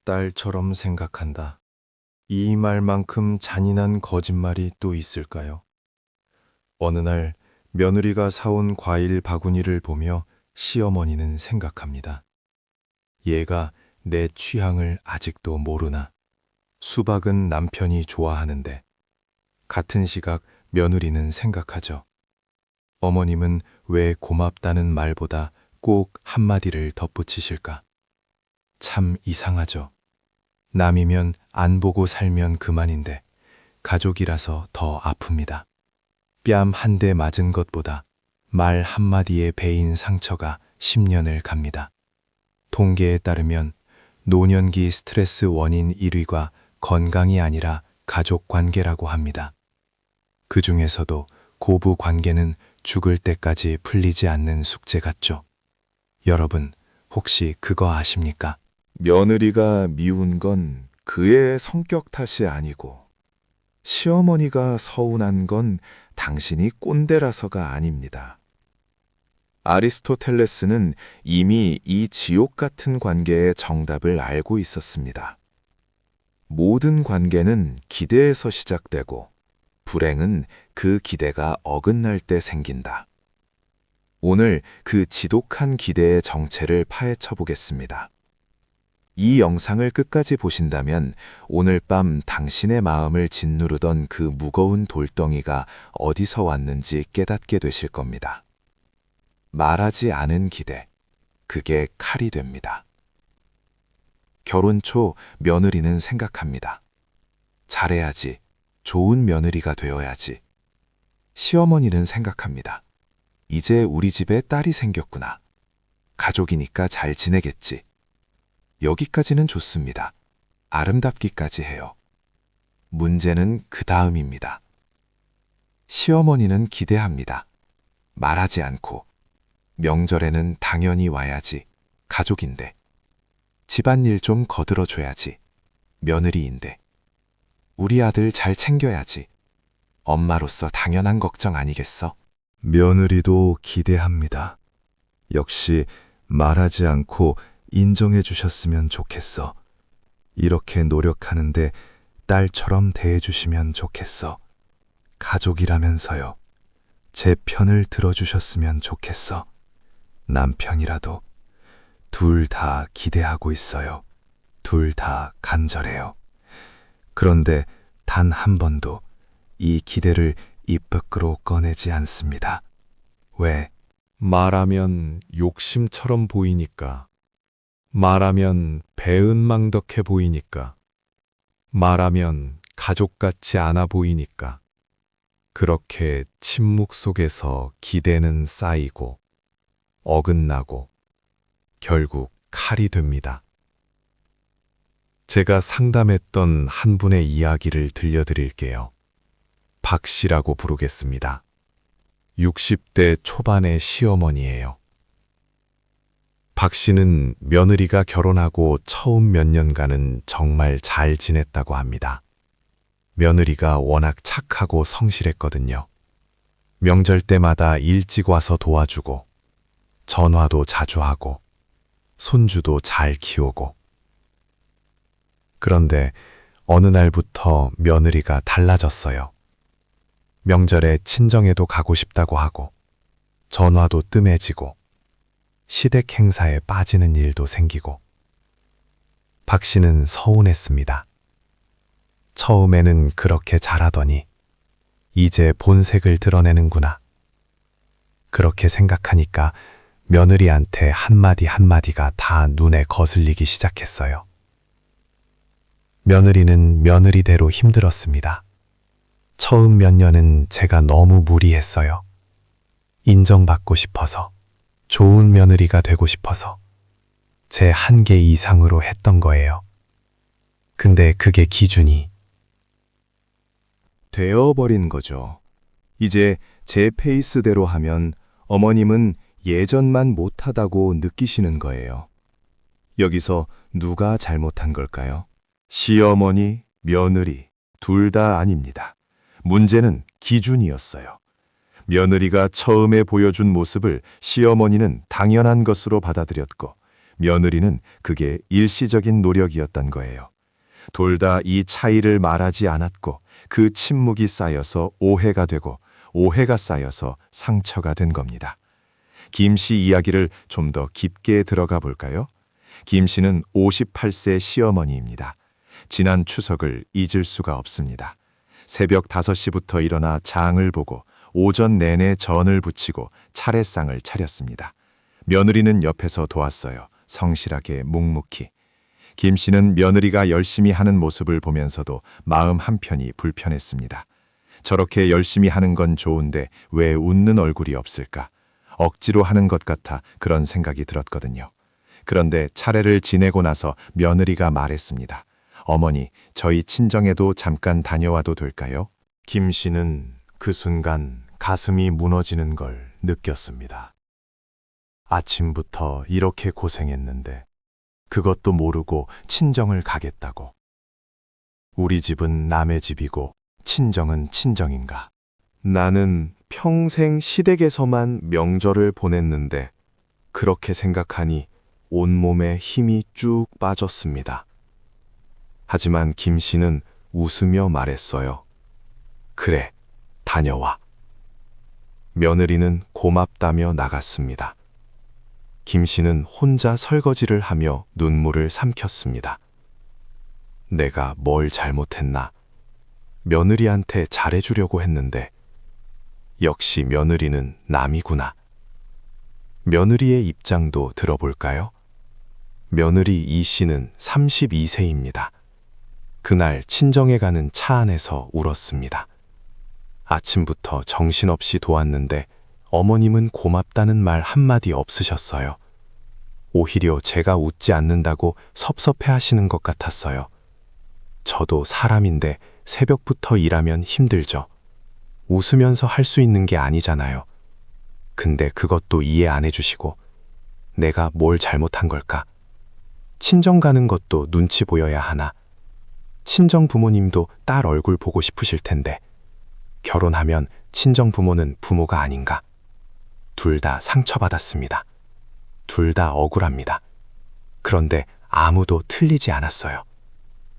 딸처럼 생각한다. 이 말만큼 잔인한 거짓말이 또 있을까요? 어느 날 며느리가 사온 과일 바구니를 보며 시어머니는 생각합니다. 얘가 내 취향을 아직도 모르나. 수박은 남편이 좋아하는데. 같은 시각 며느리는 생각하죠. 어머님은 왜 고맙다는 말보다 꼭 한마디를 덧붙이실까? 참 이상하죠. 남이면 안 보고 살면 그만인데 가족이라서 더 아픕니다. 뺨 한 대 맞은 것보다 말 한마디에 베인 상처가 10년을 갑니다. 통계에 따르면 노년기 스트레스 원인 1위가 건강이 아니라 가족 관계라고 합니다. 그 중에서도 고부 관계는 죽을 때까지 풀리지 않는 숙제 같죠. 여러분, 혹시 그거 아십니까? 며느리가 미운 건 그의 성격 탓이 아니고 시어머니가 서운한 건 당신이 꼰대라서가 아닙니다. 아리스토텔레스는 이미 이 지옥 같은 관계의 정답을 알고 있었습니다. 모든 관계는 기대에서 시작되고 불행은 그 기대가 어긋날 때 생긴다. 오늘 그 지독한 기대의 정체를 파헤쳐 보겠습니다. 이 영상을 끝까지 보신다면 오늘 밤 당신의 마음을 짓누르던 그 무거운 돌덩이가 어디서 왔는지 깨닫게 되실 겁니다. 말하지 않은 기대, 그게 칼이 됩니다. 결혼 초 며느리는 생각합니다. 잘해야지, 좋은 며느리가 되어야지. 시어머니는 생각합니다. 이제 우리 집에 딸이 생겼구나. 가족이니까 잘 지내겠지. 여기까지는 좋습니다. 아름답기까지 해요. 문제는 그 다음입니다. 시어머니는 기대합니다. 말하지 않고. 명절에는 당연히 와야지. 가족인데. 집안일 좀 거들어줘야지. 며느리인데. 우리 아들 잘 챙겨야지. 엄마로서 당연한 걱정 아니겠어? 며느리도 기대합니다. 역시 말하지 않고 인정해 주셨으면 좋겠어. 이렇게 노력하는데 딸처럼 대해 주시면 좋겠어. 가족이라면서요. 제 편을 들어주셨으면 좋겠어. 남편이라도. 둘 다 기대하고 있어요. 둘 다 간절해요. 그런데 단 한 번도 이 기대를 입 밖으로 꺼내지 않습니다. 왜? 말하면 욕심처럼 보이니까. 말하면 배은망덕해 보이니까. 말하면 가족 같지 않아 보이니까. 그렇게 침묵 속에서 기대는 쌓이고 어긋나고 결국 칼이 됩니다. 제가 상담했던 한 분의 이야기를 들려드릴게요. 박 씨라고 부르겠습니다. 60대 초반의 시어머니예요. 박 씨는 며느리가 결혼하고 처음 몇 년간은 정말 잘 지냈다고 합니다. 며느리가 워낙 착하고 성실했거든요. 명절 때마다 일찍 와서 도와주고, 전화도 자주 하고, 손주도 잘 키우고. 그런데 어느 날부터 며느리가 달라졌어요. 명절에 친정에도 가고 싶다고 하고, 전화도 뜸해지고, 시댁 행사에 빠지는 일도 생기고. 박 씨는 서운했습니다. 처음에는 그렇게 잘하더니 이제 본색을 드러내는구나. 그렇게 생각하니까 며느리한테 한마디 한마디가 다 눈에 거슬리기 시작했어요. 며느리는 며느리대로 힘들었습니다. 처음 몇 년은 제가 너무 무리했어요. 인정받고 싶어서, 좋은 며느리가 되고 싶어서, 제 한계 이상으로 했던 거예요. 근데 그게 기준이 되어버린 거죠. 이제 제 페이스대로 하면 어머님은 예전만 못하다고 느끼시는 거예요. 여기서 누가 잘못한 걸까요? 시어머니, 며느리, 둘 다 아닙니다. 문제는 기준이었어요. 며느리가 처음에 보여준 모습을 시어머니는 당연한 것으로 받아들였고, 며느리는 그게 일시적인 노력이었단 거예요. 둘 다 이 차이를 말하지 않았고 그 침묵이 쌓여서 오해가 되고 오해가 쌓여서 상처가 된 겁니다. 김 씨 이야기를 좀 더 깊게 들어가 볼까요? 김 씨는 58세 시어머니입니다. 지난 추석을 잊을 수가 없습니다. 새벽 5시부터 일어나 장을 보고 오전 내내 전을 부치고 차례상을 차렸습니다. 며느리는 옆에서 도왔어요. 성실하게 묵묵히. 김 씨는 며느리가 열심히 하는 모습을 보면서도 마음 한편이 불편했습니다. 저렇게 열심히 하는 건 좋은데 왜 웃는 얼굴이 없을까? 억지로 하는 것 같아 그런 생각이 들었거든요. 그런데 차례를 지내고 나서 며느리가 말했습니다. 어머니, 저희 친정에도 잠깐 다녀와도 될까요? 김 씨는 그 순간 가슴이 무너지는 걸 느꼈습니다. 아침부터 이렇게 고생했는데 그것도 모르고 친정을 가겠다고. 우리 집은 남의 집이고 친정은 친정인가. 나는 평생 시댁에서만 명절을 보냈는데 그렇게 생각하니 온몸에 힘이 쭉 빠졌습니다. 하지만 김 씨는 웃으며 말했어요. 그래, 다녀와. 며느리는 고맙다며 나갔습니다. 김 씨는 혼자 설거지를 하며 눈물을 삼켰습니다. 내가 뭘 잘못했나? 며느리한테 잘해주려고 했는데 역시 며느리는 남이구나. 며느리의 입장도 들어볼까요? 며느리 이 씨는 32세입니다. 그날 친정에 가는 차 안에서 울었습니다. 아침부터 정신없이 도왔는데 어머님은 고맙다는 말 한마디 없으셨어요. 오히려 제가 웃지 않는다고 섭섭해 하시는 것 같았어요. 저도 사람인데 새벽부터 일하면 힘들죠. 웃으면서 할 수 있는 게 아니잖아요. 근데 그것도 이해 안 해주시고 내가 뭘 잘못한 걸까? 친정 가는 것도 눈치 보여야 하나? 친정 부모님도 딸 얼굴 보고 싶으실 텐데 결혼하면 친정 부모는 부모가 아닌가? 둘 다 상처받았습니다. 둘 다 억울합니다. 그런데 아무도 틀리지 않았어요.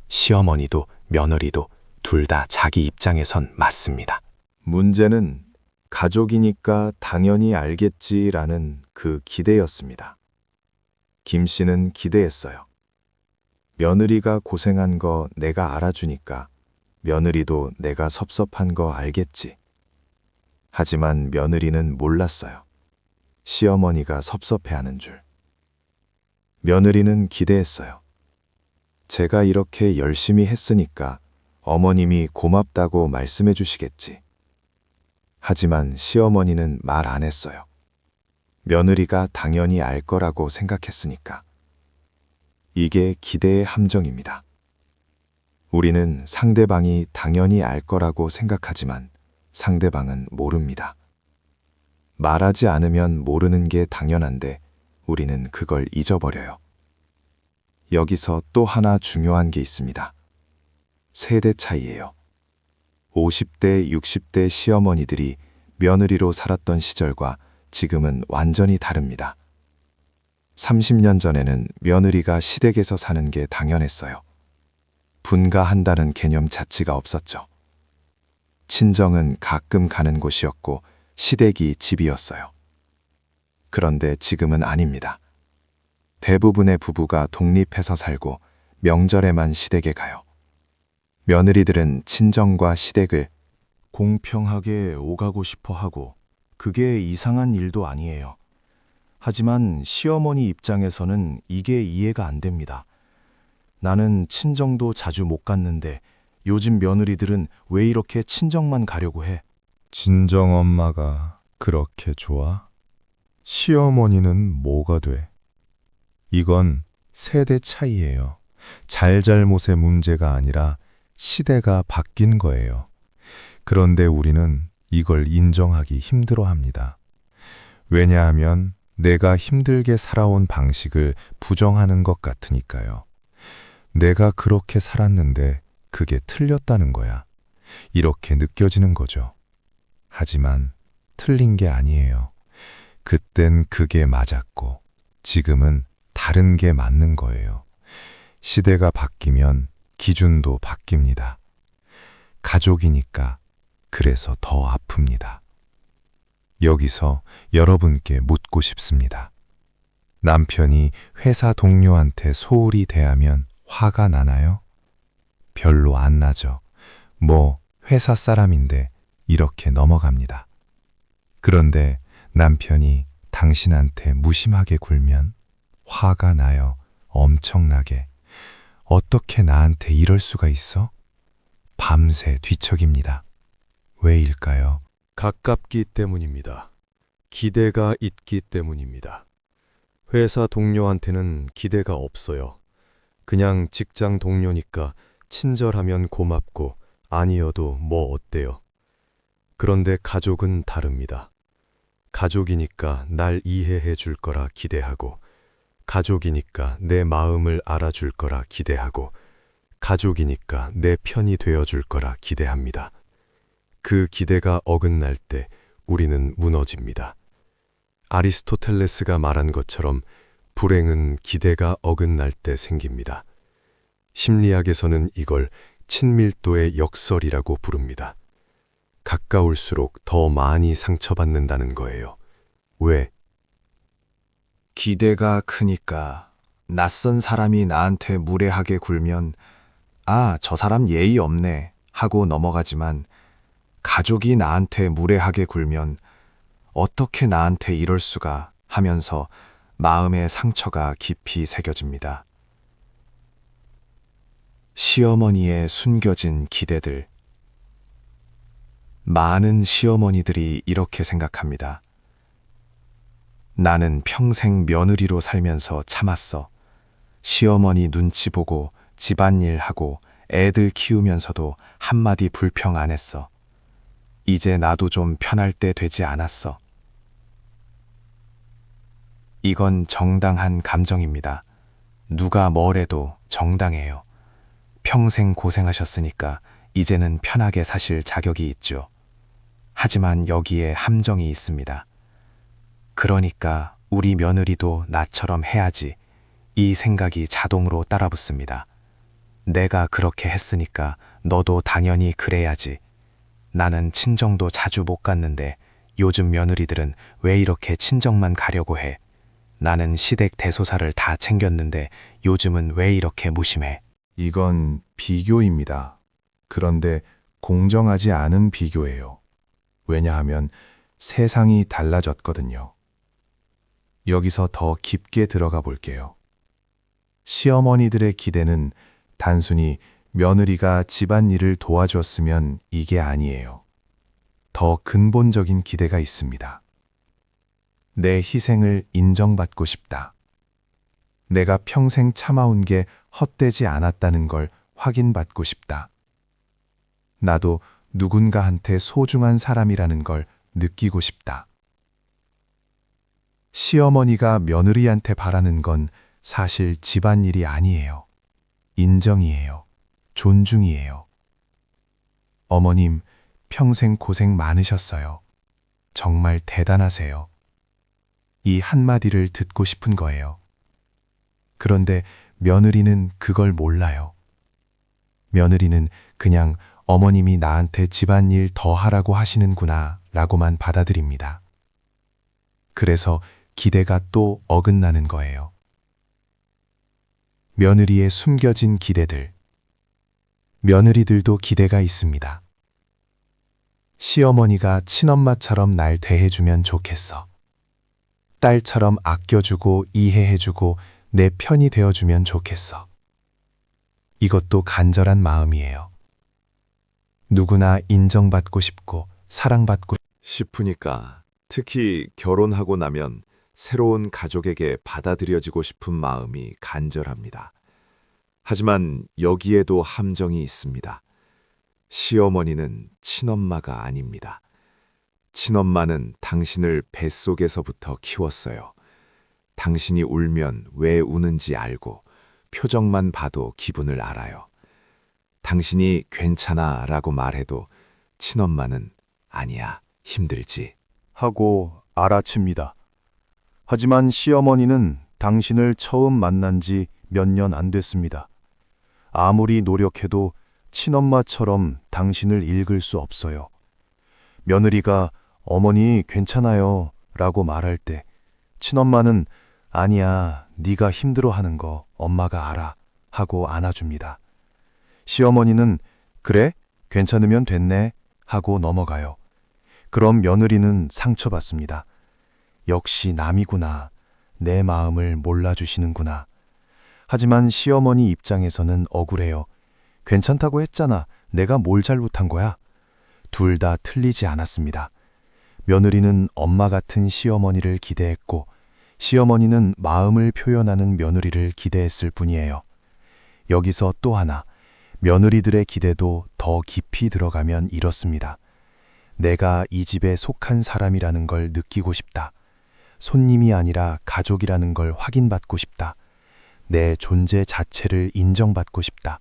시어머니도 며느리도 둘 다 자기 입장에선 맞습니다. 문제는 가족이니까 당연히 알겠지라는 그 기대였습니다. 김 씨는 기대했어요. 며느리가 고생한 거 내가 알아주니까 며느리도 내가 섭섭한 거 알겠지. 하지만 며느리는 몰랐어요. 시어머니가 섭섭해하는 줄. 며느리는 기대했어요. 제가 이렇게 열심히 했으니까 어머님이 고맙다고 말씀해 주시겠지. 하지만 시어머니는 말 안 했어요. 며느리가 당연히 알 거라고 생각했으니까. 이게 기대의 함정입니다. 우리는 상대방이 당연히 알 거라고 생각하지만 상대방은 모릅니다. 말하지 않으면 모르는 게 당연한데 우리는 그걸 잊어버려요. 여기서 또 하나 중요한 게 있습니다. 세대 차이예요. 50대, 60대 시어머니들이 며느리로 살았던 시절과 지금은 완전히 다릅니다. 30년 전에는 며느리가 시댁에서 사는 게 당연했어요. 분가한다는 개념 자체가 없었죠. 친정은 가끔 가는 곳이었고 시댁이 집이었어요. 그런데 지금은 아닙니다. 대부분의 부부가 독립해서 살고 명절에만 시댁에 가요. 며느리들은 친정과 시댁을 공평하게 오가고 싶어 하고 그게 이상한 일도 아니에요. 하지만 시어머니 입장에서는 이게 이해가 안 됩니다. 나는 친정도 자주 못 갔는데 요즘 며느리들은 왜 이렇게 친정만 가려고 해? 친정엄마가 그렇게 좋아? 시어머니는 뭐가 돼? 이건 세대 차이예요. 잘잘못의 문제가 아니라 시대가 바뀐 거예요. 그런데 우리는 이걸 인정하기 힘들어합니다. 왜냐하면 내가 힘들게 살아온 방식을 부정하는 것 같으니까요. 내가 그렇게 살았는데 그게 틀렸다는 거야. 이렇게 느껴지는 거죠. 하지만 틀린 게 아니에요. 그땐 그게 맞았고 지금은 다른 게 맞는 거예요. 시대가 바뀌면 기준도 바뀝니다. 가족이니까 그래서 더 아픕니다. 여기서 여러분께 묻고 싶습니다. 남편이 회사 동료한테 소홀히 대하면 화가 나나요? 별로 안 나죠. 뭐 회사 사람인데 이렇게 넘어갑니다. 그런데 남편이 당신한테 무심하게 굴면 화가 나요. 엄청나게. 어떻게 나한테 이럴 수가 있어? 밤새 뒤척입니다. 왜일까요? 가깝기 때문입니다. 기대가 있기 때문입니다. 회사 동료한테는 기대가 없어요. 그냥 직장 동료니까 친절하면 고맙고 아니어도 뭐 어때요. 그런데 가족은 다릅니다. 가족이니까 날 이해해 줄 거라 기대하고, 가족이니까 내 마음을 알아줄 거라 기대하고, 가족이니까 내 편이 되어 줄 거라 기대합니다. 그 기대가 어긋날 때 우리는 무너집니다. 아리스토텔레스가 말한 것처럼 불행은 기대가 어긋날 때 생깁니다. 심리학에서는 이걸 친밀도의 역설이라고 부릅니다. 가까울수록 더 많이 상처받는다는 거예요. 왜? 기대가 크니까 낯선 사람이 나한테 무례하게 굴면 아, 저 사람 예의 없네 하고 넘어가지만 가족이 나한테 무례하게 굴면 어떻게 나한테 이럴 수가 하면서 마음의 상처가 깊이 새겨집니다. 시어머니의 숨겨진 기대들. 많은 시어머니들이 이렇게 생각합니다. 나는 평생 며느리로 살면서 참았어. 시어머니 눈치 보고 집안일 하고 애들 키우면서도 한마디 불평 안 했어. 이제 나도 좀 편할 때 되지 않았어. 이건 정당한 감정입니다. 누가 뭐래도 정당해요. 평생 고생하셨으니까 이제는 편하게 사실 자격이 있죠. 하지만 여기에 함정이 있습니다. 그러니까 우리 며느리도 나처럼 해야지. 이 생각이 자동으로 따라붙습니다. 내가 그렇게 했으니까 너도 당연히 그래야지. 나는 친정도 자주 못 갔는데 요즘 며느리들은 왜 이렇게 친정만 가려고 해? 나는 시댁 대소사를 다 챙겼는데 요즘은 왜 이렇게 무심해? 이건 비교입니다. 그런데 공정하지 않은 비교예요. 왜냐하면 세상이 달라졌거든요. 여기서 더 깊게 들어가 볼게요. 시어머니들의 기대는 단순히 며느리가 집안일을 도와줬으면 이게 아니에요. 더 근본적인 기대가 있습니다. 내 희생을 인정받고 싶다. 내가 평생 참아온 게 헛되지 않았다는 걸 확인받고 싶다. 나도 누군가한테 소중한 사람이라는 걸 느끼고 싶다. 시어머니가 며느리한테 바라는 건 사실 집안일이 아니에요. 인정이에요. 존중이에요. 어머님, 평생 고생 많으셨어요. 정말 대단하세요. 이 한마디를 듣고 싶은 거예요. 그런데 며느리는 그걸 몰라요. 며느리는 그냥 어머님이 나한테 집안일 더 하라고 하시는구나 라고만 받아들입니다. 그래서 기대가 또 어긋나는 거예요. 며느리의 숨겨진 기대들. 며느리들도 기대가 있습니다. 시어머니가 친엄마처럼 날 대해주면 좋겠어. 딸처럼 아껴주고 이해해주고 내 편이 되어주면 좋겠어. 이것도 간절한 마음이에요. 누구나 인정받고 싶고 사랑받고 싶으니까 특히 결혼하고 나면 새로운 가족에게 받아들여지고 싶은 마음이 간절합니다. 하지만 여기에도 함정이 있습니다. 시어머니는 친엄마가 아닙니다. 친엄마는 당신을 뱃속에서부터 키웠어요. 당신이 울면 왜 우는지 알고 표정만 봐도 기분을 알아요. 당신이 괜찮아 라고 말해도 친엄마는 아니야, 힘들지 하고 알아챕니다. 하지만 시어머니는 당신을 처음 만난 지 몇 년 안 됐습니다. 아무리 노력해도 친엄마처럼 당신을 읽을 수 없어요. 며느리가 어머니 괜찮아요 라고 말할 때 친엄마는 아니야, 네가 힘들어하는 거 엄마가 알아 하고 안아줍니다. 시어머니는 그래? 괜찮으면 됐네 하고 넘어가요. 그럼 며느리는 상처받습니다. 역시 남이구나. 내 마음을 몰라주시는구나. 하지만 시어머니 입장에서는 억울해요. 괜찮다고 했잖아. 내가 뭘 잘못한 거야? 둘 다 틀리지 않았습니다. 며느리는 엄마 같은 시어머니를 기대했고 시어머니는 마음을 표현하는 며느리를 기대했을 뿐이에요. 여기서 또 하나, 며느리들의 기대도 더 깊이 들어가면 이렇습니다. 내가 이 집에 속한 사람이라는 걸 느끼고 싶다. 손님이 아니라 가족이라는 걸 확인받고 싶다. 내 존재 자체를 인정받고 싶다.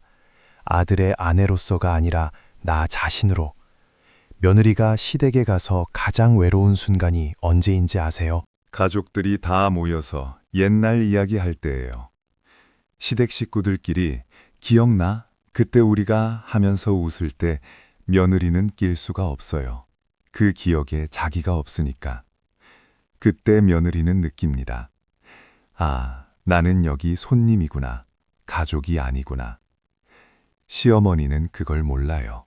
아들의 아내로서가 아니라 나 자신으로. 며느리가 시댁에 가서 가장 외로운 순간이 언제인지 아세요? 가족들이 다 모여서 옛날 이야기할 때예요. 시댁 식구들끼리 기억나? 그때 우리가 하면서 웃을 때 며느리는 낄 수가 없어요. 그 기억에 자기가 없으니까. 그때 며느리는 느낍니다. 아, 나는 여기 손님이구나. 가족이 아니구나. 시어머니는 그걸 몰라요.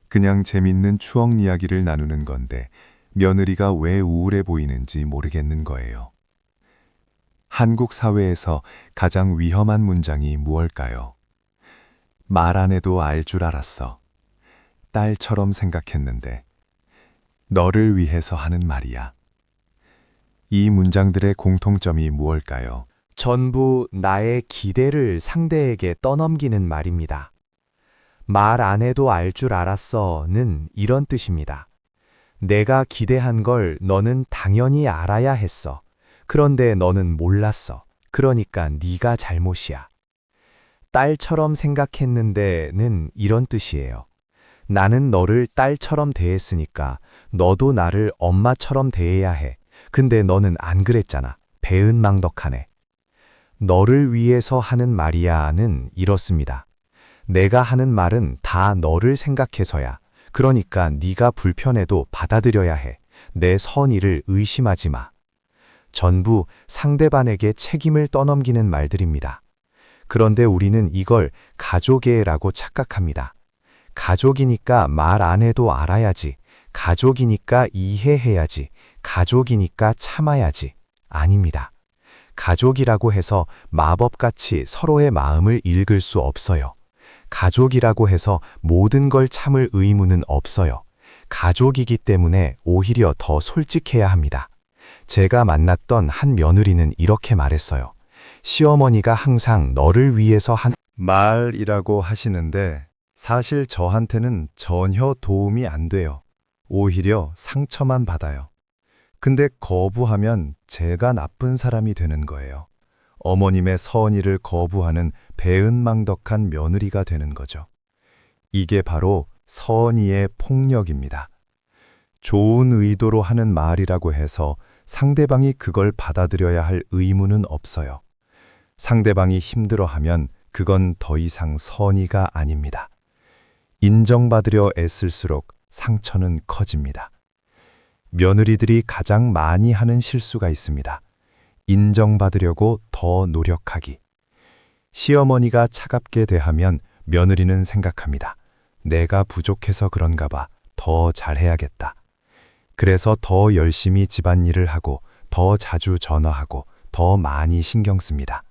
그냥 재밌는 추억 이야기를 나누는 건데 며느리가 왜 우울해 보이는지 모르겠는 거예요. 한국 사회에서 가장 위험한 문장이 무엇일까요? 말 안 해도 알 줄 알았어. 딸처럼 생각했는데. 너를 위해서 하는 말이야. 이 문장들의 공통점이 무엇일까요? 전부 나의 기대를 상대에게 떠넘기는 말입니다. 말 안 해도 알 줄 알았어는 이런 뜻입니다. 내가 기대한 걸 너는 당연히 알아야 했어. 그런데 너는 몰랐어. 그러니까 네가 잘못이야. 딸처럼 생각했는데는 이런 뜻이에요. 나는 너를 딸처럼 대했으니까 너도 나를 엄마처럼 대해야 해. 근데 너는 안 그랬잖아. 배은망덕하네. 너를 위해서 하는 말이야는 이렇습니다. 내가 하는 말은 다 너를 생각해서야. 그러니까 네가 불편해도 받아들여야 해. 내 선의를 의심하지 마. 전부 상대방에게 책임을 떠넘기는 말들입니다. 그런데 우리는 이걸 가족애라고 착각합니다. 가족이니까 말 안 해도 알아야지. 가족이니까 이해해야지. 가족이니까 참아야지. 아닙니다. 가족이라고 해서 마법같이 서로의 마음을 읽을 수 없어요. 가족이라고 해서 모든 걸 참을 의무는 없어요. 가족이기 때문에 오히려 더 솔직해야 합니다. 제가 만났던 한 며느리는 이렇게 말했어요. 시어머니가 항상 너를 위해서 한 말이라고 하시는데 사실 저한테는 전혀 도움이 안 돼요. 오히려 상처만 받아요. 근데 거부하면 제가 나쁜 사람이 되는 거예요. 어머님의 선의를 거부하는 배은망덕한 며느리가 되는 거죠. 이게 바로 선의의 폭력입니다. 좋은 의도로 하는 말이라고 해서 상대방이 그걸 받아들여야 할 의무는 없어요. 상대방이 힘들어하면 그건 더 이상 선의가 아닙니다. 인정받으려 애쓸수록 상처는 커집니다. 며느리들이 가장 많이 하는 실수가 있습니다. 인정받으려고 더 노력하기. 시어머니가 차갑게 대하면 며느리는 생각합니다. 내가 부족해서 그런가 봐. 더 잘해야겠다. 그래서 더 열심히 집안일을 하고 더 자주 전화하고 더 많이 신경 씁니다.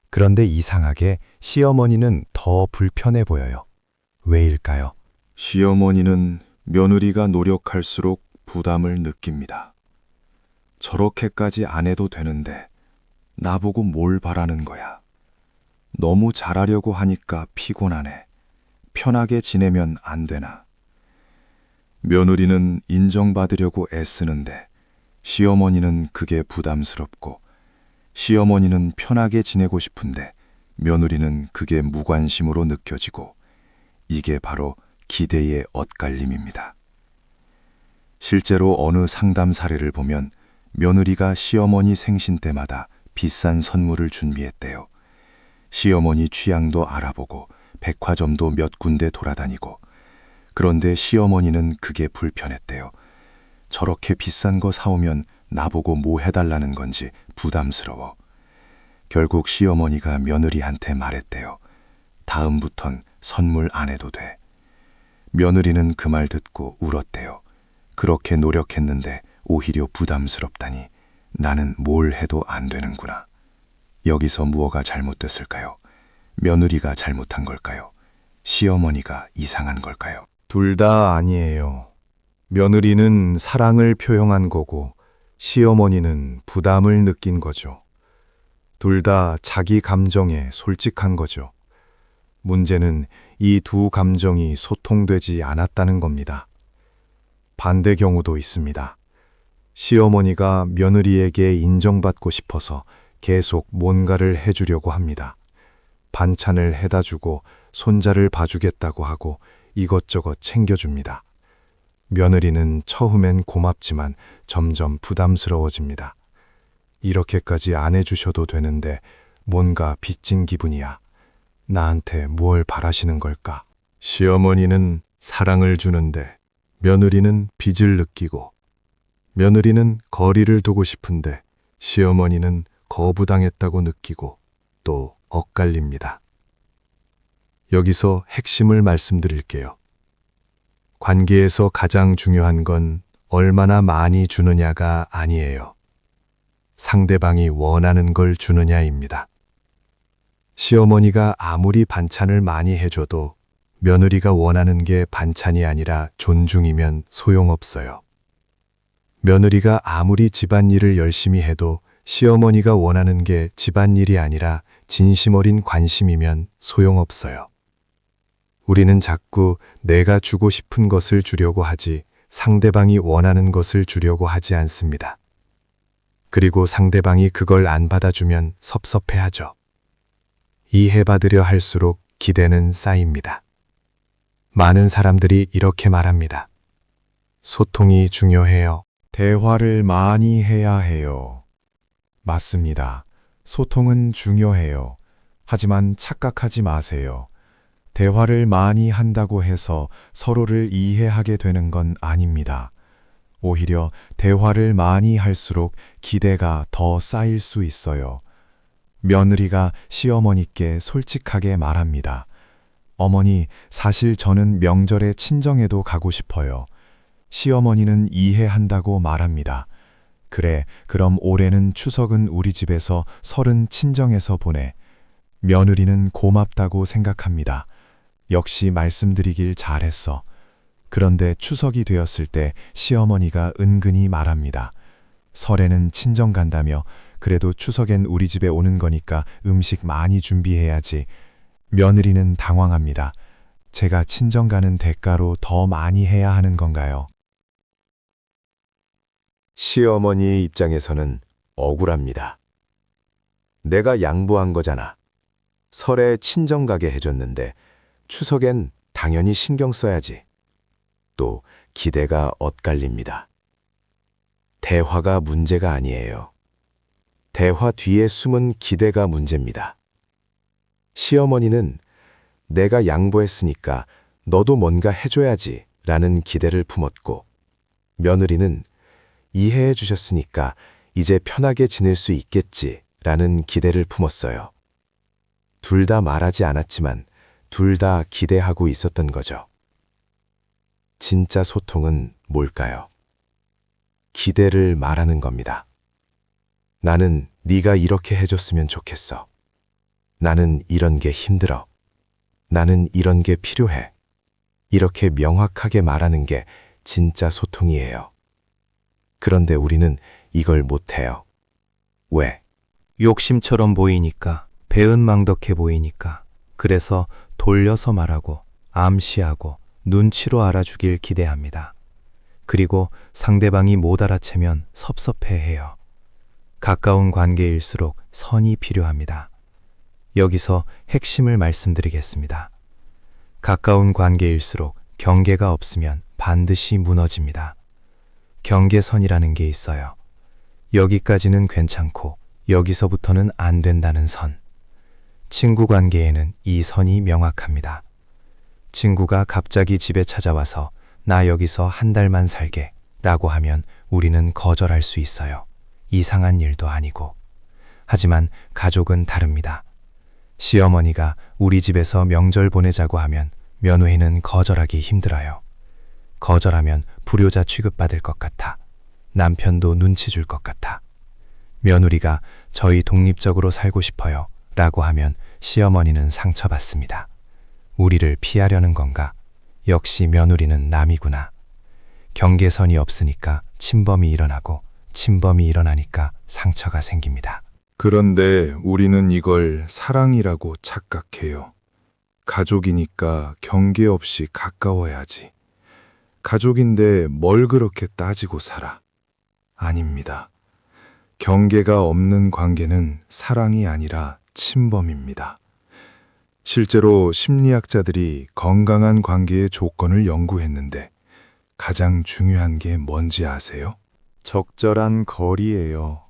그런데 이상하게 시어머니는 더 불편해 보여요. 왜일까요? 시어머니는 며느리가 노력할수록 부담을 느낍니다. 저렇게까지 안 해도 되는데 나보고 뭘 바라는 거야. 너무 잘하려고 하니까 피곤하네. 편하게 지내면 안 되나. 며느리는 인정받으려고 애쓰는데 시어머니는 그게 부담스럽고 시어머니는 편하게 지내고 싶은데 며느리는 그게 무관심으로 느껴지고 이게 바로 기대의 엇갈림입니다. 실제로 어느 상담 사례를 보면 며느리가 시어머니 생신 때마다 비싼 선물을 준비했대요. 시어머니 취향도 알아보고 백화점도 몇 군데 돌아다니고. 그런데 시어머니는 그게 불편했대요. 저렇게 비싼 거 사오면 나보고 뭐 해달라는 건지 부담스러워. 결국 시어머니가 며느리한테 말했대요. 다음부턴 선물 안 해도 돼. 며느리는 그 말 듣고 울었대요. 그렇게 노력했는데 오히려 부담스럽다니. 나는 뭘 해도 안 되는구나. 여기서 무엇가 잘못됐을까요? 며느리가 잘못한 걸까요? 시어머니가 이상한 걸까요? 둘 다 아니에요. 며느리는 사랑을 표현한 거고 시어머니는 부담을 느낀 거죠. 둘 다 자기 감정에 솔직한 거죠. 문제는 이 두 감정이 소통되지 않았다는 겁니다. 반대 경우도 있습니다. 시어머니가 며느리에게 인정받고 싶어서 계속 뭔가를 해주려고 합니다. 반찬을 해다 주고 손자를 봐주겠다고 하고 이것저것 챙겨줍니다. 며느리는 처음엔 고맙지만 점점 부담스러워집니다. 이렇게까지 안 해주셔도 되는데 뭔가 빚진 기분이야. 나한테 뭘 바라시는 걸까? 시어머니는 사랑을 주는데 며느리는 빚을 느끼고, 며느리는 거리를 두고 싶은데 시어머니는 거부당했다고 느끼고 또 엇갈립니다. 여기서 핵심을 말씀드릴게요. 관계에서 가장 중요한 건 얼마나 많이 주느냐가 아니에요. 상대방이 원하는 걸 주느냐입니다. 시어머니가 아무리 반찬을 많이 해줘도 며느리가 원하는 게 반찬이 아니라 존중이면 소용없어요. 며느리가 아무리 집안일을 열심히 해도 시어머니가 원하는 게 집안일이 아니라 진심 어린 관심이면 소용없어요. 우리는 자꾸 내가 주고 싶은 것을 주려고 하지 상대방이 원하는 것을 주려고 하지 않습니다. 그리고 상대방이 그걸 안 받아주면 섭섭해하죠. 이해받으려 할수록 기대는 쌓입니다. 많은 사람들이 이렇게 말합니다. 소통이 중요해요. 대화를 많이 해야 해요. 맞습니다. 소통은 중요해요. 하지만 착각하지 마세요. 대화를 많이 한다고 해서 서로를 이해하게 되는 건 아닙니다. 오히려 대화를 많이 할수록 기대가 더 쌓일 수 있어요. 며느리가 시어머니께 솔직하게 말합니다. 어머니, 사실 저는 명절에 친정에도 가고 싶어요. 시어머니는 이해한다고 말합니다. 그래, 그럼 올해는 추석은 우리 집에서 설은 친정에서 보내. 며느리는 고맙다고 생각합니다. 역시 말씀드리길 잘했어. 그런데 추석이 되었을 때 시어머니가 은근히 말합니다. 설에는 친정 간다며 그래도 추석엔 우리 집에 오는 거니까 음식 많이 준비해야지. 며느리는 당황합니다. 제가 친정 가는 대가로 더 많이 해야 하는 건가요? 시어머니의 입장에서는 억울합니다. 내가 양보한 거잖아. 설에 친정 가게 해줬는데 추석엔 당연히 신경 써야지. 또 기대가 엇갈립니다. 대화가 문제가 아니에요. 대화 뒤에 숨은 기대가 문제입니다. 시어머니는 내가 양보했으니까 너도 뭔가 해줘야지 라는 기대를 품었고, 며느리는 이해해 주셨으니까 이제 편하게 지낼 수 있겠지 라는 기대를 품었어요. 둘 다 말하지 않았지만 둘 다 기대하고 있었던 거죠. 진짜 소통은 뭘까요? 기대를 말하는 겁니다. 나는 네가 이렇게 해줬으면 좋겠어. 나는 이런 게 힘들어. 나는 이런 게 필요해. 이렇게 명확하게 말하는 게 진짜 소통이에요. 그런데 우리는 이걸 못해요. 왜? 욕심처럼 보이니까, 배은망덕해 보이니까. 그래서 돌려서 말하고, 암시하고, 눈치로 알아주길 기대합니다. 그리고 상대방이 못 알아채면 섭섭해해요. 가까운 관계일수록 선이 필요합니다. 여기서 핵심을 말씀드리겠습니다. 가까운 관계일수록 경계가 없으면 반드시 무너집니다. 경계선이라는 게 있어요. 여기까지는 괜찮고 여기서부터는 안 된다는 선. 친구 관계에는 이 선이 명확합니다. 친구가 갑자기 집에 찾아와서 나 여기서 한 달만 살게 라고 하면 우리는 거절할 수 있어요. 이상한 일도 아니고. 하지만 가족은 다릅니다. 시어머니가 우리 집에서 명절 보내자고 하면 며느리는 거절하기 힘들어요. 거절하면 불효자 취급받을 것 같아. 남편도 눈치 줄 것 같아. 며느리가 저희 독립적으로 살고 싶어요 라고 하면 시어머니는 상처받습니다. 우리를 피하려는 건가? 역시 며느리는 남이구나. 경계선이 없으니까 침범이 일어나고 침범이 일어나니까 상처가 생깁니다. 그런데 우리는 이걸 사랑이라고 착각해요. 가족이니까 경계 없이 가까워야지. 가족인데 뭘 그렇게 따지고 살아? 아닙니다. 경계가 없는 관계는 사랑이 아니라 침범입니다. 실제로 심리학자들이 건강한 관계의 조건을 연구했는데 가장 중요한 게 뭔지 아세요? 적절한 거리예요.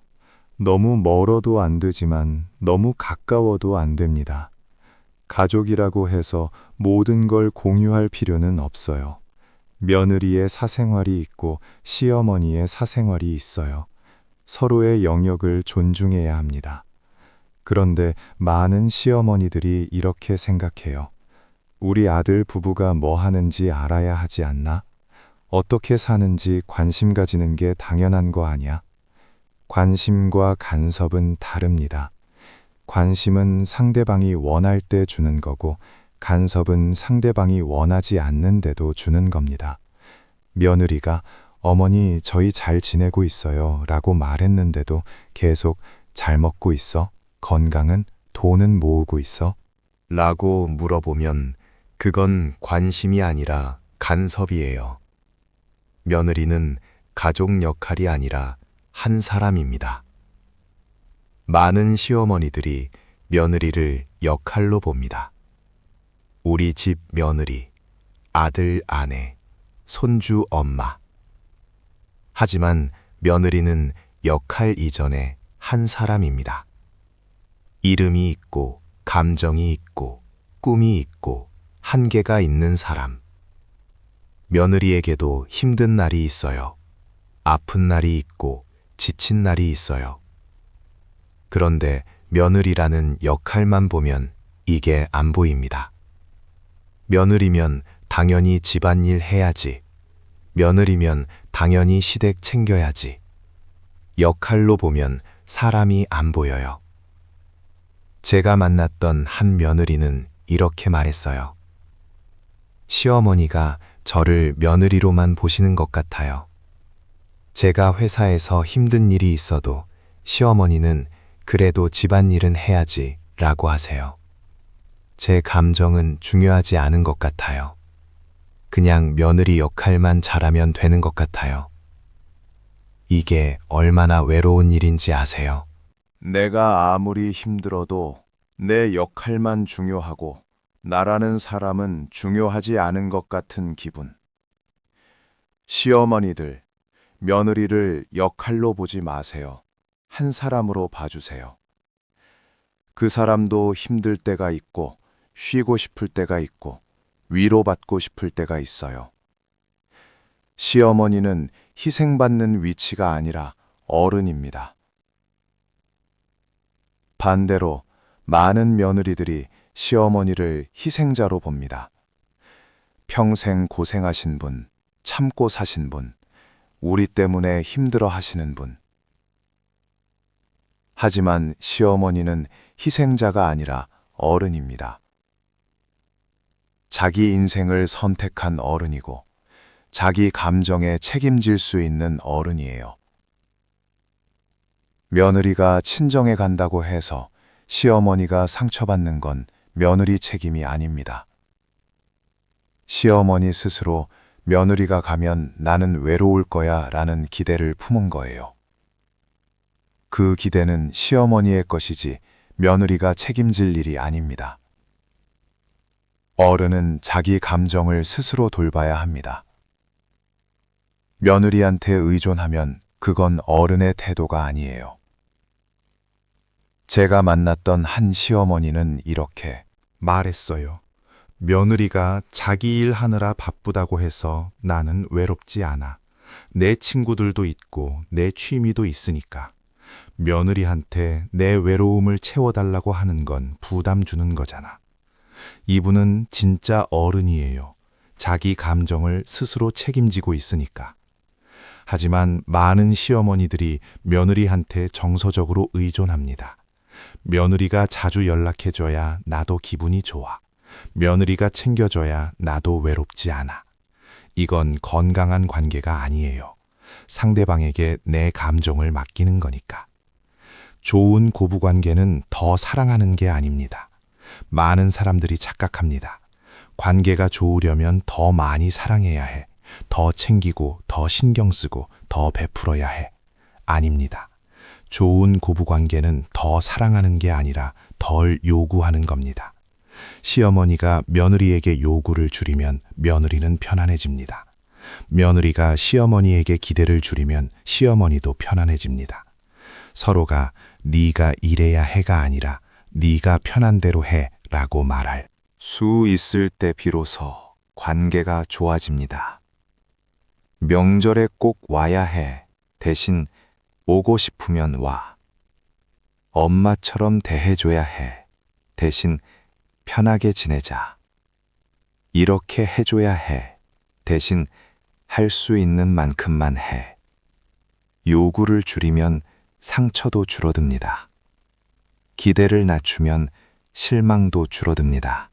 너무 멀어도 안 되지만 너무 가까워도 안 됩니다. 가족이라고 해서 모든 걸 공유할 필요는 없어요. 며느리의 사생활이 있고 시어머니의 사생활이 있어요. 서로의 영역을 존중해야 합니다. 그런데 많은 시어머니들이 이렇게 생각해요. 우리 아들 부부가 뭐 하는지 알아야 하지 않나? 어떻게 사는지 관심 가지는 게 당연한 거 아니야? 관심과 간섭은 다릅니다. 관심은 상대방이 원할 때 주는 거고 간섭은 상대방이 원하지 않는데도 주는 겁니다. 며느리가 어머니 저희 잘 지내고 있어요 라고 말했는데도 계속 잘 먹고 있어? 건강은? 돈은 모으고 있어? 라고 물어보면 그건 관심이 아니라 간섭이에요. 며느리는 가족 역할이 아니라 한 사람입니다. 많은 시어머니들이 며느리를 역할로 봅니다. 우리 집 며느리, 아들 아내, 손주 엄마. 하지만 며느리는 역할 이전에 한 사람입니다. 이름이 있고, 감정이 있고, 꿈이 있고, 한계가 있는 사람. 며느리에게도 힘든 날이 있어요. 아픈 날이 있고, 지친 날이 있어요. 그런데 며느리라는 역할만 보면 이게 안 보입니다. 며느리면 당연히 집안일 해야지. 며느리면 당연히 시댁 챙겨야지. 역할로 보면 사람이 안 보여요. 제가 만났던 한 며느리는 이렇게 말했어요. 시어머니가 저를 며느리로만 보시는 것 같아요. 제가 회사에서 힘든 일이 있어도 시어머니는 그래도 집안일은 해야지 라고 하세요. 제 감정은 중요하지 않은 것 같아요. 그냥 며느리 역할만 잘하면 되는 것 같아요. 이게 얼마나 외로운 일인지 아세요? 내가 아무리 힘들어도 내 역할만 중요하고 나라는 사람은 중요하지 않은 것 같은 기분. 시어머니들, 며느리를 역할로 보지 마세요. 한 사람으로 봐주세요. 그 사람도 힘들 때가 있고, 쉬고 싶을 때가 있고, 위로받고 싶을 때가 있어요. 시어머니는 희생받는 위치가 아니라 어른입니다. 반대로 많은 며느리들이 시어머니를 희생자로 봅니다. 평생 고생하신 분, 참고 사신 분, 우리 때문에 힘들어 하시는 분. 하지만 시어머니는 희생자가 아니라 어른입니다. 자기 인생을 선택한 어른이고 자기 감정에 책임질 수 있는 어른이에요. 며느리가 친정에 간다고 해서 시어머니가 상처받는 건 며느리 책임이 아닙니다. 시어머니 스스로 며느리가 가면 나는 외로울 거야 라는 기대를 품은 거예요. 그 기대는 시어머니의 것이지 며느리가 책임질 일이 아닙니다. 어른은 자기 감정을 스스로 돌봐야 합니다. 며느리한테 의존하면 그건 어른의 태도가 아니에요. 제가 만났던 한 시어머니는 이렇게 말했어요. 며느리가 자기 일 하느라 바쁘다고 해서 나는 외롭지 않아. 내 친구들도 있고 내 취미도 있으니까. 며느리한테 내 외로움을 채워달라고 하는 건 부담 주는 거잖아. 이분은 진짜 어른이에요. 자기 감정을 스스로 책임지고 있으니까. 하지만 많은 시어머니들이 며느리한테 정서적으로 의존합니다. 며느리가 자주 연락해줘야 나도 기분이 좋아. 며느리가 챙겨줘야 나도 외롭지 않아. 이건 건강한 관계가 아니에요. 상대방에게 내 감정을 맡기는 거니까. 좋은 고부관계는 더 사랑하는 게 아닙니다. 많은 사람들이 착각합니다. 관계가 좋으려면 더 많이 사랑해야 해. 더 챙기고, 더 신경 쓰고, 더 베풀어야 해. 아닙니다. 좋은 고부관계는 더 사랑하는 게 아니라 덜 요구하는 겁니다. 시어머니가 며느리에게 요구를 줄이면 며느리는 편안해집니다. 며느리가 시어머니에게 기대를 줄이면 시어머니도 편안해집니다. 서로가 네가 이래야 해가 아니라 네가 편한 대로 해 라고 말할 수 있을 때 비로소 관계가 좋아집니다. 명절에 꼭 와야 해. 대신 오고 싶으면 와. 엄마처럼 대해줘야 해. 대신 편하게 지내자. 이렇게 해줘야 해. 대신 할 수 있는 만큼만 해. 요구를 줄이면 상처도 줄어듭니다. 기대를 낮추면 실망도 줄어듭니다.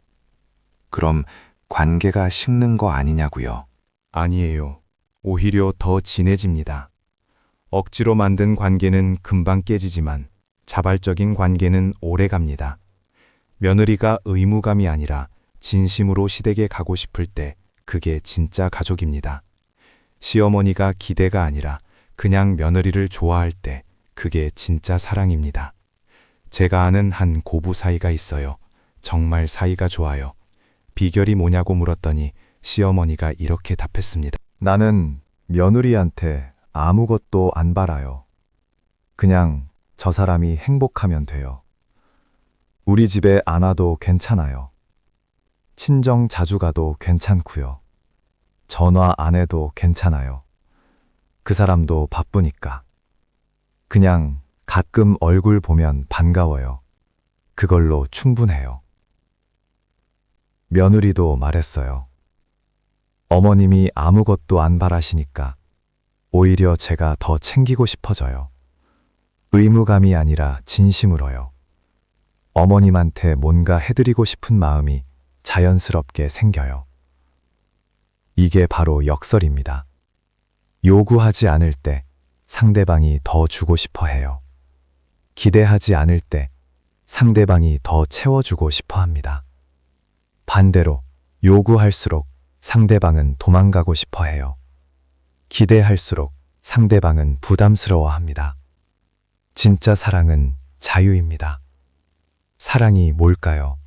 그럼 관계가 식는 거 아니냐고요? 아니에요. 오히려 더 진해집니다. 억지로 만든 관계는 금방 깨지지만 자발적인 관계는 오래 갑니다. 며느리가 의무감이 아니라 진심으로 시댁에 가고 싶을 때 그게 진짜 가족입니다. 시어머니가 기대가 아니라 그냥 며느리를 좋아할 때 그게 진짜 사랑입니다. 제가 아는 한 고부 사이가 있어요. 정말 사이가 좋아요. 비결이 뭐냐고 물었더니 시어머니가 이렇게 답했습니다. 나는 며느리한테 아무것도 안 바라요. 그냥 저 사람이 행복하면 돼요. 우리 집에 안 와도 괜찮아요. 친정 자주 가도 괜찮고요. 전화 안 해도 괜찮아요. 그 사람도 바쁘니까. 그냥 가끔 얼굴 보면 반가워요. 그걸로 충분해요. 며느리도 말했어요. 어머님이 아무것도 안 바라시니까 오히려 제가 더 챙기고 싶어져요. 의무감이 아니라 진심으로요. 어머님한테 뭔가 해드리고 싶은 마음이 자연스럽게 생겨요. 이게 바로 역설입니다. 요구하지 않을 때 상대방이 더 주고 싶어 해요. 기대하지 않을 때 상대방이 더 채워주고 싶어 합니다. 반대로 요구할수록 상대방은 도망가고 싶어 해요. 기대할수록 상대방은 부담스러워 합니다. 진짜 사랑은 자유입니다. 사랑이 뭘까요?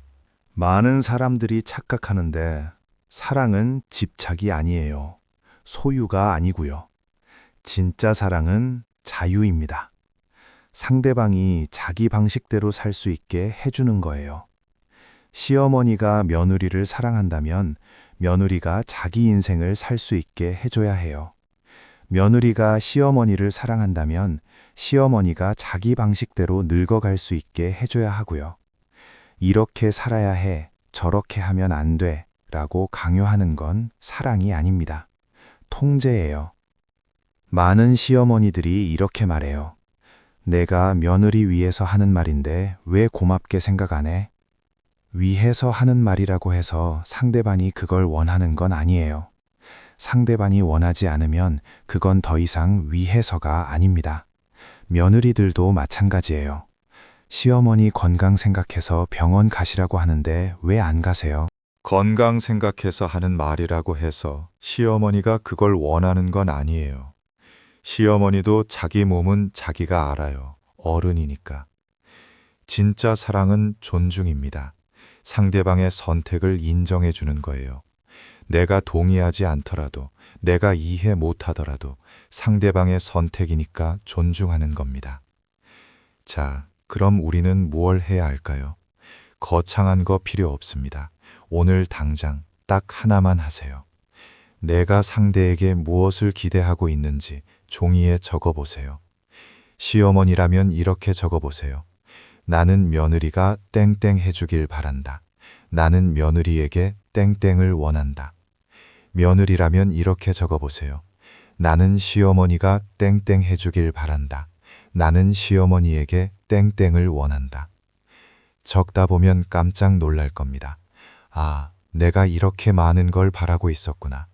많은 사람들이 착각하는데 사랑은 집착이 아니에요. 소유가 아니고요. 진짜 사랑은 자유입니다. 상대방이 자기 방식대로 살 수 있게 해주는 거예요. 시어머니가 며느리를 사랑한다면 며느리가 자기 인생을 살 수 있게 해줘야 해요. 며느리가 시어머니를 사랑한다면 시어머니가 자기 방식대로 늙어갈 수 있게 해줘야 하고요. 이렇게 살아야 해, 저렇게 하면 안 돼 라고 강요하는 건 사랑이 아닙니다. 통제예요. 많은 시어머니들이 이렇게 말해요. 내가 며느리 위해서 하는 말인데 왜 고맙게 생각 안 해? 위해서 하는 말이라고 해서 상대방이 그걸 원하는 건 아니에요. 상대방이 원하지 않으면 그건 더 이상 위해서가 아닙니다. 며느리들도 마찬가지예요. 시어머니 건강 생각해서 병원 가시라고 하는데 왜 안 가세요? 건강 생각해서 하는 말이라고 해서 시어머니가 그걸 원하는 건 아니에요. 시어머니도 자기 몸은 자기가 알아요. 어른이니까. 진짜 사랑은 존중입니다. 상대방의 선택을 인정해 주는 거예요. 내가 동의하지 않더라도, 내가 이해 못하더라도 상대방의 선택이니까 존중하는 겁니다. 자, 그럼 우리는 무얼 해야 할까요? 거창한 거 필요 없습니다. 오늘 당장 딱 하나만 하세요. 내가 상대에게 무엇을 기대하고 있는지 종이에 적어보세요. 시어머니라면 이렇게 적어보세요. 나는 며느리가 땡땡 해주길 바란다. 나는 며느리에게 땡땡을 원한다. 며느리라면 이렇게 적어보세요. 나는 시어머니가 땡땡 해주길 바란다. 나는 시어머니에게 땡땡을 원한다. 적다 보면 깜짝 놀랄 겁니다. 아, 내가 이렇게 많은 걸 바라고 있었구나.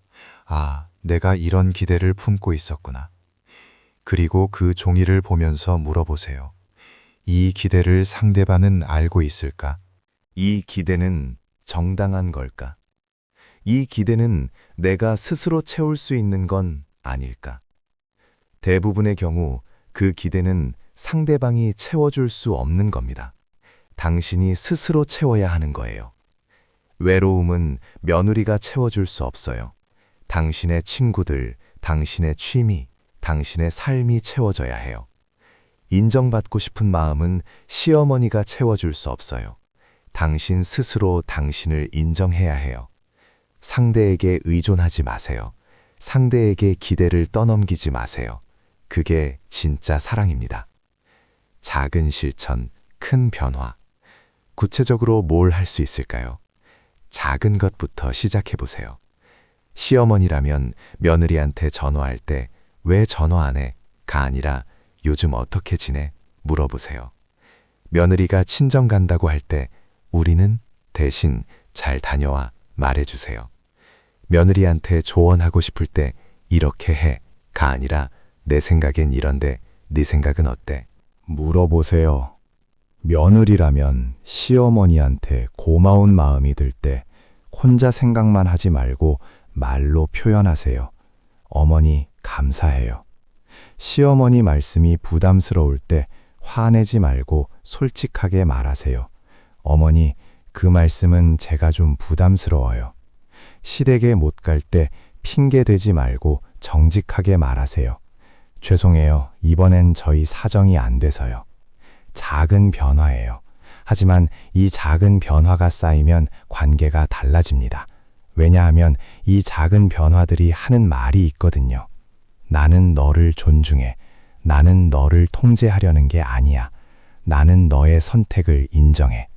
아, 내가 이런 기대를 품고 있었구나. 그리고 그 종이를 보면서 물어보세요. 이 기대를 상대방은 알고 있을까? 이 기대는 정당한 걸까? 이 기대는 내가 스스로 채울 수 있는 건 아닐까? 대부분의 경우 그 기대는 상대방이 채워줄 수 없는 겁니다. 당신이 스스로 채워야 하는 거예요. 외로움은 며느리가 채워줄 수 없어요. 당신의 친구들, 당신의 취미, 당신의 삶이 채워져야 해요. 인정받고 싶은 마음은 시어머니가 채워줄 수 없어요. 당신 스스로 당신을 인정해야 해요. 상대에게 의존하지 마세요. 상대에게 기대를 떠넘기지 마세요. 그게 진짜 사랑입니다. 작은 실천, 큰 변화. 구체적으로 뭘 할 수 있을까요? 작은 것부터 시작해 보세요. 시어머니라면 며느리한테 전화할 때 왜 전화 안 해? 가 아니라 요즘 어떻게 지내? 물어보세요. 며느리가 친정 간다고 할 때 우리는 대신 잘 다녀와 말해주세요. 며느리한테 조언하고 싶을 때 이렇게 해. 가 아니라 내 생각엔 이런데 네 생각은 어때? 물어보세요. 며느리라면 시어머니한테 고마운 마음이 들 때 혼자 생각만 하지 말고 말로 표현하세요. 어머니, 감사해요. 시어머니 말씀이 부담스러울 때 화내지 말고 솔직하게 말하세요. 어머니, 그 말씀은 제가 좀 부담스러워요. 시댁에 못 갈 때 핑계 대지 말고 정직하게 말하세요. 죄송해요. 이번엔 저희 사정이 안 돼서요. 작은 변화예요. 하지만 이 작은 변화가 쌓이면 관계가 달라집니다. 왜냐하면 이 작은 변화들이 하는 말이 있거든요. 나는 너를 존중해. 나는 너를 통제하려는 게 아니야. 나는 너의 선택을 인정해.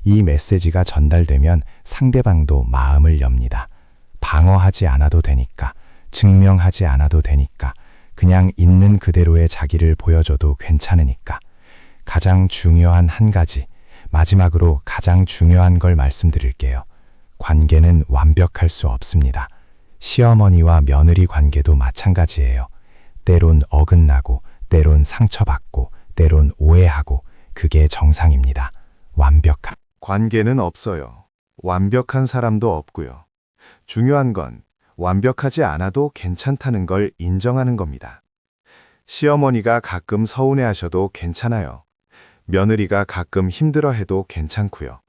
이 메시지가 전달되면 상대방도 마음을 엽니다. 방어하지 않아도 되니까, 증명하지 않아도 되니까, 그냥 있는 그대로의 자기를 보여줘도 괜찮으니까. 가장 중요한 한 가지, 마지막으로 가장 중요한 걸 말씀드릴게요. 관계는 완벽할 수 없습니다. 시어머니와 며느리 관계도 마찬가지예요. 때론 어긋나고, 때론 상처받고, 때론 오해하고, 그게 정상입니다. 완벽한 관계는 없어요. 완벽한 사람도 없고요. 중요한 건 완벽하지 않아도 괜찮다는 걸 인정하는 겁니다. 시어머니가 가끔 서운해하셔도 괜찮아요. 며느리가 가끔 힘들어해도 괜찮고요.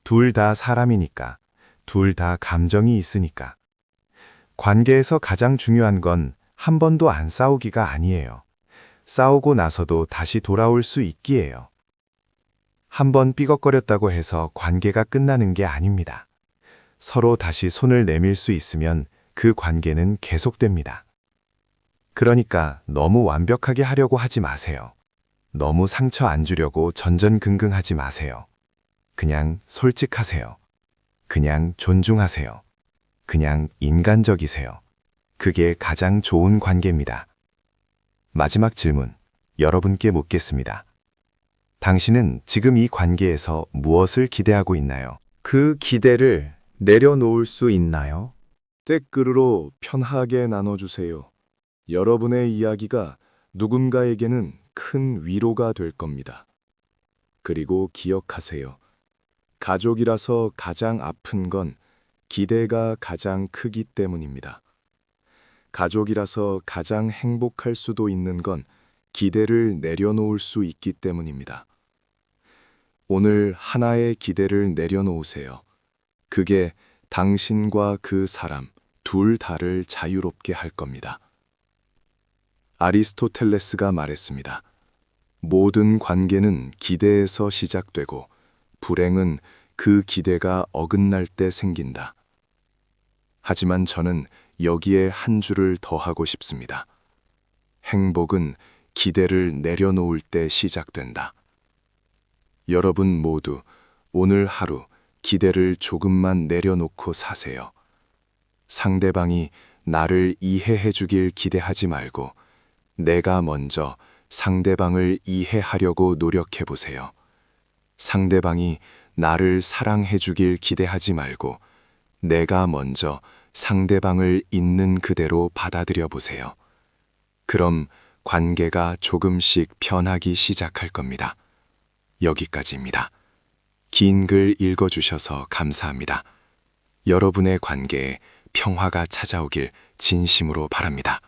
둘 다 사람이니까, 둘 다 감정이 있으니까. 관계에서 가장 중요한 건 한 번도 안 싸우기가 아니에요. 싸우고 나서도 다시 돌아올 수 있기예요. 한 번 삐걱거렸다고 해서 관계가 끝나는 게 아닙니다. 서로 다시 손을 내밀 수 있으면 그 관계는 계속됩니다. 그러니까 너무 완벽하게 하려고 하지 마세요. 너무 상처 안 주려고 전전긍긍하지 마세요. 그냥 솔직하세요. 그냥 존중하세요. 그냥 인간적이세요. 그게 가장 좋은 관계입니다. 마지막 질문, 여러분께 묻겠습니다. 당신은 지금 이 관계에서 무엇을 기대하고 있나요? 그 기대를 내려놓을 수 있나요? 댓글로 편하게 나눠주세요. 여러분의 이야기가 누군가에게는 큰 위로가 될 겁니다. 그리고 기억하세요. 가족이라서 가장 아픈 건 기대가 가장 크기 때문입니다. 가족이라서 가장 행복할 수도 있는 건 기대를 내려놓을 수 있기 때문입니다. 오늘 하나의 기대를 내려놓으세요. 그게 당신과 그 사람 둘 다를 자유롭게 할 겁니다. 아리스토텔레스가 말했습니다. 모든 관계는 기대에서 시작되고 불행은 그 기대가 어긋날 때 생긴다. 하지만 저는 여기에 한 줄을 더하고 싶습니다. 행복은 기대를 내려놓을 때 시작된다. 여러분 모두 오늘 하루 기대를 조금만 내려놓고 사세요. 상대방이 나를 이해해 주길 기대하지 말고 내가 먼저 상대방을 이해하려고 노력해 보세요. 상대방이 나를 사랑해 주길 기대하지 말고 내가 먼저 상대방을 있는 그대로 받아들여 보세요. 그럼 관계가 조금씩 변하기 시작할 겁니다. 여기까지입니다. 긴 글 읽어주셔서 감사합니다. 여러분의 관계에 평화가 찾아오길 진심으로 바랍니다.